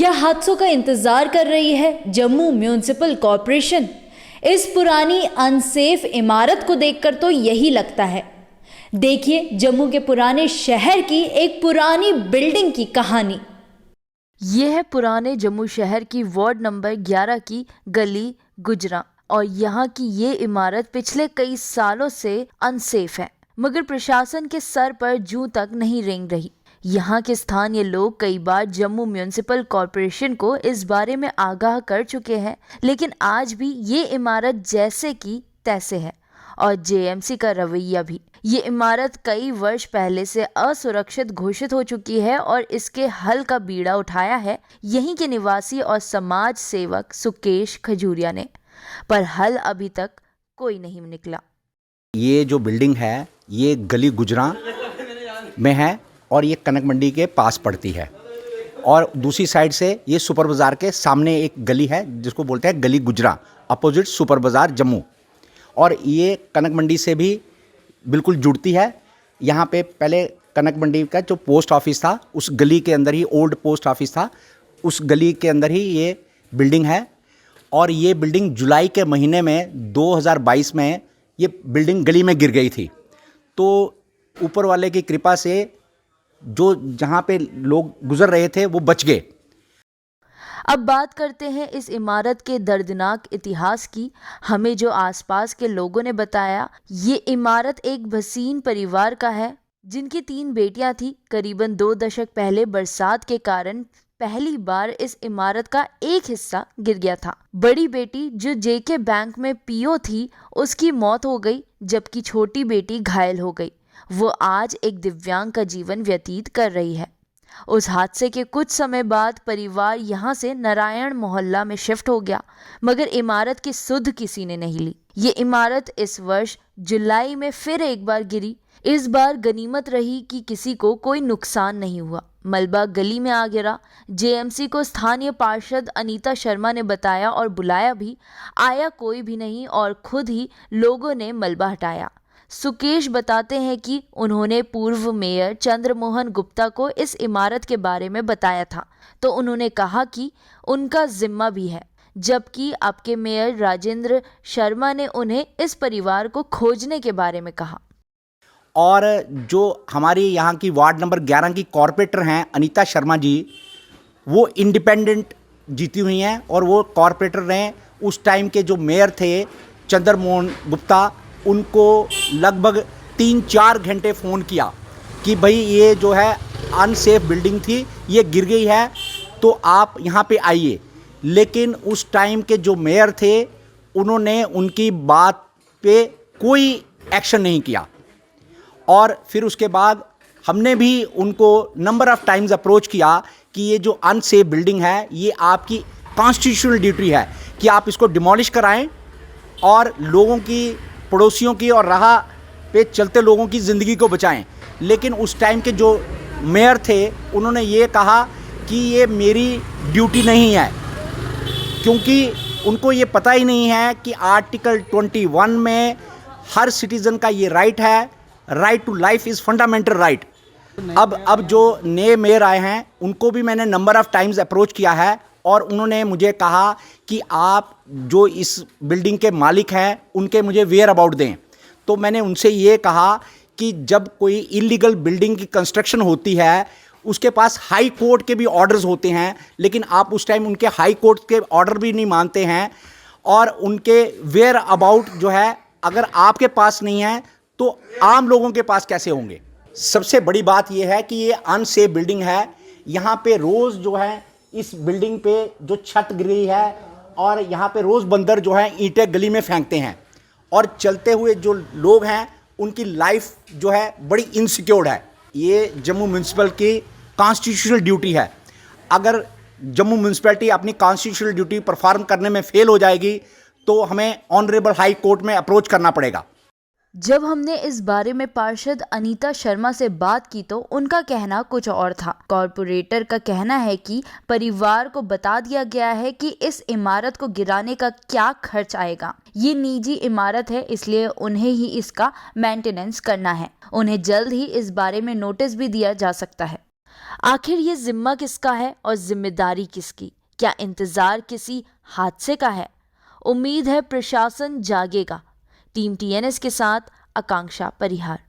क्या हादसों का इंतजार कर रही है जम्मू म्यूनिसिपल कॉरपोरेशन? इस पुरानी अनसेफ इमारत को देखकर तो यही लगता है। देखिए जम्मू के पुराने शहर की एक पुरानी बिल्डिंग की कहानी। ये है पुराने जम्मू शहर की वार्ड नंबर 11 की गली गुजरा और यहाँ की ये इमारत पिछले कई सालों से अनसेफ है, मगर प्रशासन के सर पर जूं तक नहीं रेंग रही। यहाँ के स्थानीय लोग कई बार जम्मू म्यूनिसिपल कॉरपोरेशन को इस बारे में आगाह कर चुके हैं, लेकिन आज भी ये इमारत जैसे की तैसे है और जेएमसी का रवैया भी। ये इमारत कई वर्ष पहले से असुरक्षित घोषित हो चुकी है और इसके हल का बीड़ा उठाया है यहीं के निवासी और समाज सेवक सुकेश खजूरिया ने, पर हल अभी तक कोई नहीं निकला। ये जो बिल्डिंग है ये गली गुजरा में है और ये कनक मंडी के पास पड़ती है और दूसरी साइड से ये सुपर बाज़ार के सामने एक गली है जिसको बोलते हैं गली गुजरा, अपोजिट सुपर बाज़ार जम्मू। और ये कनक मंडी से भी बिल्कुल जुड़ती है। यहाँ पे पहले कनक मंडी का जो पोस्ट ऑफिस था उस गली के अंदर ही, ओल्ड पोस्ट ऑफिस था, उस गली के अंदर ही ये बिल्डिंग है। और ये बिल्डिंग जुलाई के महीने में 2022 में ये बिल्डिंग गली में गिर गई थी। तो ऊपर वाले की कृपा से जो जहाँ पे लोग गुजर रहे थे वो बच गए। अब बात करते हैं इस इमारत के दर्दनाक इतिहास की। हमें जो आसपास के लोगों ने बताया, ये इमारत एक भसीन परिवार का है जिनकी 3 बेटियां थी। करीबन 2 दशक पहले बरसात के कारण पहली बार इस इमारत का एक हिस्सा गिर गया था। बड़ी बेटी जो जेके बैंक में पीओ थी उसकी मौत हो गई, जबकि छोटी बेटी घायल हो गई। वो आज एक दिव्यांग का जीवन व्यतीत कर रही है। उस हादसे के कुछ समय बाद परिवार यहाँ से नारायण मोहल्ला में शिफ्ट हो गया, मगर इमारत की सुध किसी ने नहीं ली। ये इमारत इस वर्ष जुलाई में फिर एक बार गिरी। इस बार गनीमत रही कि किसी को कोई नुकसान नहीं हुआ। मलबा गली में आ गिरा। जेएमसी को स्थानीय पार्षद अनीता शर्मा ने बताया और बुलाया भी, आया कोई भी नहीं और खुद ही लोगों ने मलबा हटाया। सुकेश बताते हैं कि उन्होंने पूर्व मेयर चंद्रमोहन गुप्ता को इस इमारत के बारे में बताया था, तो उन्होंने कहा कि उनका जिम्मा भी है, जबकि आपके मेयर राजेंद्र शर्मा ने उन्हें इस परिवार को खोजने के बारे में कहा। और जो हमारी यहाँ की वार्ड नंबर 11 की कॉरपोरेटर हैं अनीता शर्मा जी, वो इंडिपेंडेंट जीती हुई हैं और वो कॉरपोरेटर रहे। उस टाइम के जो मेयर थे चंद्रमोहन गुप्ता, उनको लगभग 3-4 घंटे फ़ोन किया कि भाई ये जो है अनसेफ बिल्डिंग थी, ये गिर गई है, तो आप यहाँ पे आइए। लेकिन उस टाइम के जो मेयर थे उन्होंने उनकी बात पे कोई एक्शन नहीं किया। और फिर उसके बाद हमने भी उनको नंबर ऑफ़ टाइम्स अप्रोच किया कि ये जो अनसेफ बिल्डिंग है ये आपकी कॉन्स्टिट्यूशनल ड्यूटी है कि आप इसको डिमोलिश कराएं और लोगों की, पड़ोसियों की और राह पे चलते लोगों की ज़िंदगी को बचाएं। लेकिन उस टाइम के जो मेयर थे उन्होंने ये कहा कि ये मेरी ड्यूटी नहीं है, क्योंकि उनको ये पता ही नहीं है कि आर्टिकल 21 में हर सिटीज़न का ये राइट है, right to life is fundamental right. अब जो नए मेयर आए हैं उनको भी मैंने नंबर ऑफ़ टाइम्स अप्रोच किया है और उन्होंने मुझे कहा कि आप जो इस बिल्डिंग के मालिक हैं उनके मुझे वेयर अबाउट दें। तो मैंने उनसे ये कहा कि जब कोई इलीगल बिल्डिंग की कंस्ट्रक्शन होती है उसके पास हाई कोर्ट के भी ऑर्डर्स होते हैं, लेकिन आप उस टाइम उनके हाई कोर्ट के ऑर्डर भी नहीं मानते हैं और उनके वेयर अबाउट जो है अगर आपके पास नहीं है तो आम लोगों के पास कैसे होंगे। सबसे बड़ी बात यह है कि ये अनसेफ बिल्डिंग है। यहाँ पे रोज़ जो है इस बिल्डिंग पे जो छत गिर गई है और यहाँ पे रोज़ बंदर जो है ईंटें गली में फेंकते हैं और चलते हुए जो लोग हैं उनकी लाइफ जो है बड़ी इनसिक्योर्ड है। ये जम्मू म्यूनिसिपल की कॉन्स्टिट्यूशनल ड्यूटी है। अगर जम्मू म्यूनिसिपैलिटी अपनी कॉन्स्टिट्यूशनल ड्यूटी परफॉर्म करने में फेल हो जाएगी तो हमें ऑनरेबल हाई कोर्ट में अप्रोच करना पड़ेगा। जब हमने इस बारे में पार्षद अनीता शर्मा से बात की तो उनका कहना कुछ और था। कॉरपोरेटर का कहना है कि परिवार को बता दिया गया है कि इस इमारत को गिराने का क्या खर्च आएगा। ये निजी इमारत है, इसलिए उन्हें ही इसका मेंटेनेंस करना है। उन्हें जल्द ही इस बारे में नोटिस भी दिया जा सकता है। आखिर ये जिम्मा किसका है और जिम्मेदारी किसकी? क्या इंतजार किसी हादसे का है? उम्मीद है प्रशासन जागेगा। टीम TNS के साथ आकांक्षा परिहार।